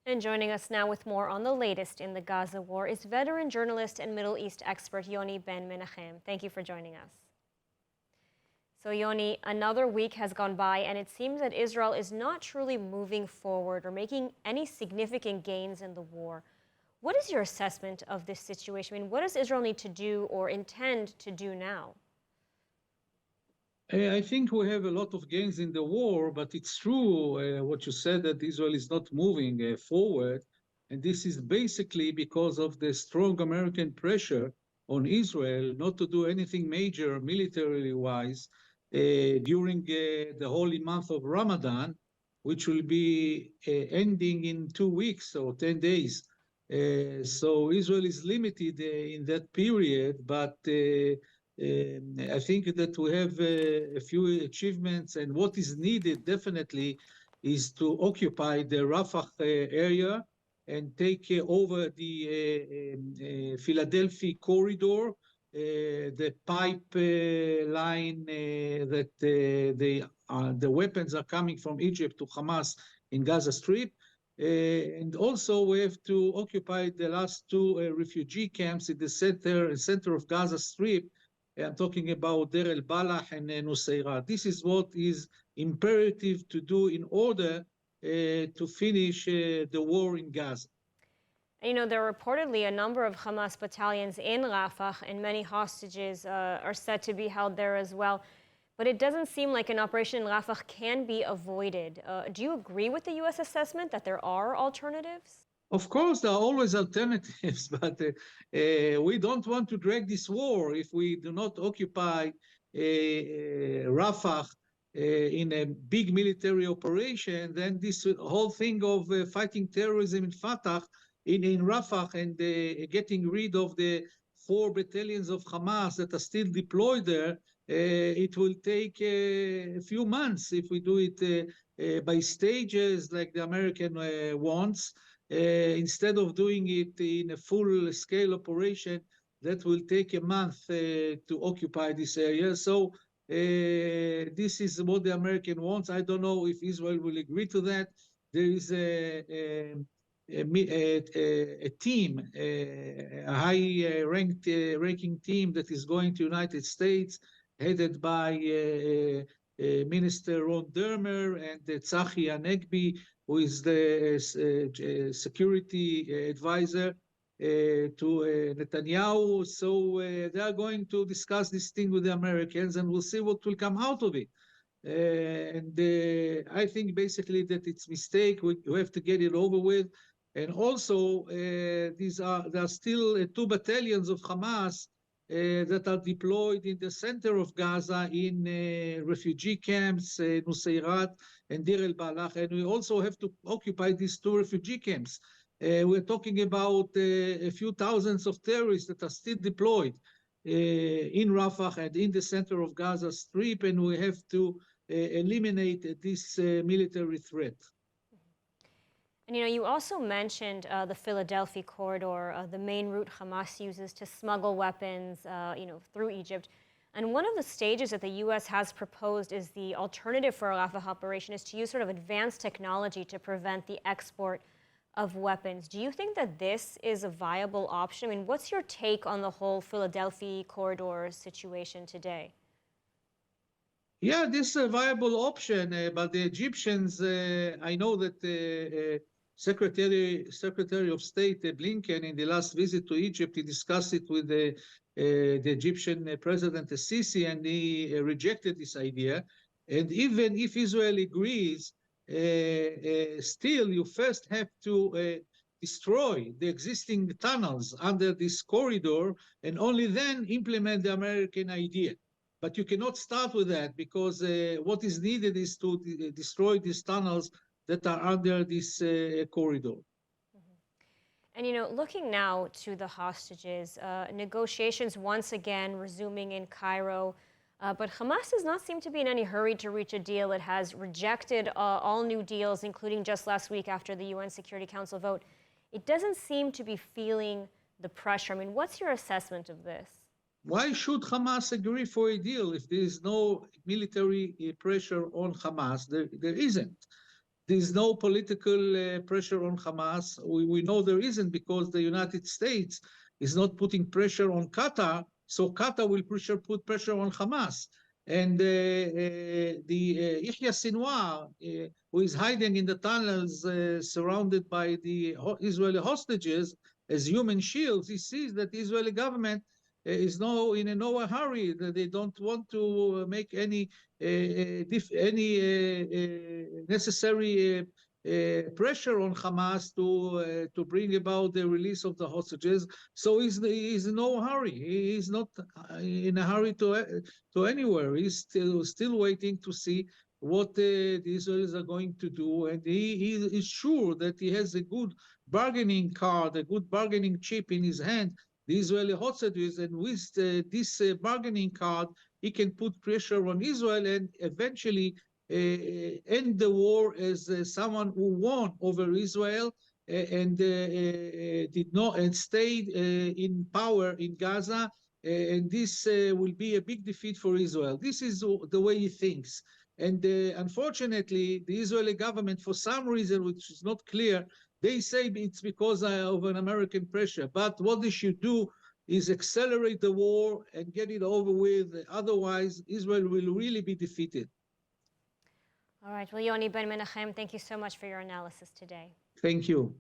And joining us now with more on the latest in the Gaza war is veteran journalist and Middle East expert Yoni Ben Menachem. Thank you for joining us. So Yoni, another week has gone by and it seems that Israel is not truly moving forward or making any significant gains in the war. What is your assessment of this situation? I mean, what does Israel need to do or intend to do now? I think we have a lot of gains in the war, but it's true what you said, that Israel is not moving forward. And this is basically because of the strong American pressure on Israel not to do anything major militarily wise during the holy month of Ramadan, which will be ending in 2 weeks or 10 days. So Israel is limited in that period, but I think that we have a few achievements, and what is needed definitely is to occupy the Rafah area and take over the Philadelphia corridor, the pipeline that the weapons are coming from Egypt to Hamas in Gaza Strip. And also we have to occupy the last two refugee camps in the center of Gaza Strip. I'm talking about Deir el-Balah and Nusayrat. This is what is imperative to do in order to finish the war in Gaza. You know, there are reportedly a number of Hamas battalions in Rafah, and many hostages are said to be held there as well. But it doesn't seem like an operation in Rafah can be avoided. Do you agree with the U.S. assessment that there are alternatives? Of course, there are always alternatives, but we don't want to drag this war. If we do not occupy Rafah in a big military operation, then this whole thing of fighting terrorism in Fatah, in Rafah, and getting rid of the 4 battalions of Hamas that are still deployed there, it will take a few months if we do it by stages like the American wants. Instead of doing it in a full-scale operation, that will take a month to occupy this area. So this is what the American wants. I don't know if Israel will agree to that. There is a team, a high-ranking team that is going to United States, headed by Minister Ron Dermer and Tzachi Hanegbi, who is the security advisor to Netanyahu. So they are going to discuss this thing with the Americans, and we'll see what will come out of it. I think basically that it's a mistake. We have to get it over with. And also, there are still 2 battalions of Hamas that are deployed in the center of Gaza in refugee camps, Nusayrat and Deir el-Balah, and we also have to occupy these 2 refugee camps. We're talking about a few thousands of terrorists that are still deployed in Rafah and in the center of Gaza Strip, and we have to eliminate this military threat. And you know, you also mentioned the Philadelphia corridor, the main route Hamas uses to smuggle weapons, through Egypt. And one of the stages that the U.S. has proposed is the alternative for a Rafah operation is to use sort of advanced technology to prevent the export of weapons. Do you think that this is a viable option? I mean, what's your take on the whole Philadelphia corridor situation today? Yeah, this is a viable option, but the Egyptians, I know that Secretary of State Blinken, in the last visit to Egypt, he discussed it with the Egyptian President Sisi, and he rejected this idea. And even if Israel agrees, still you first have to destroy the existing tunnels under this corridor, and only then implement the American idea. But you cannot start with that, because what is needed is to destroy these tunnels that are under this corridor. And you know, looking now to the hostages, negotiations once again resuming in Cairo, but Hamas does not seem to be in any hurry to reach a deal. It has rejected all new deals, including just last week after the UN Security Council vote. It doesn't seem to be feeling the pressure. I mean, what's your assessment of this? Why should Hamas agree for a deal if there is no military pressure on Hamas? There isn't. There's no political pressure on Hamas. We know there isn't because the United States is not putting pressure on Qatar, so Qatar will put pressure on Hamas. And Yahya Sinwar, who is hiding in the tunnels surrounded by the Israeli hostages as human shields, he sees that the Israeli government is in no hurry. That they don't want to make any necessary pressure on Hamas to bring about the release of the hostages. So he's in no hurry. He's not in a hurry to anywhere. He's still waiting to see what the Israelis are going to do, and he is sure that he has a good bargaining card, a good bargaining chip in his hand, the Israeli hostages, and with this bargaining card, he can put pressure on Israel and eventually end the war as someone who won over Israel and did not and stayed in power in Gaza. And this will be a big defeat for Israel. This is the way he thinks. And unfortunately, the Israeli government, for some reason which is not clear, they say it's because of an American pressure. But what they should do is accelerate the war and get it over with. Otherwise, Israel will really be defeated. All right. Well, Yoni Ben Menachem, thank you so much for your analysis today. Thank you.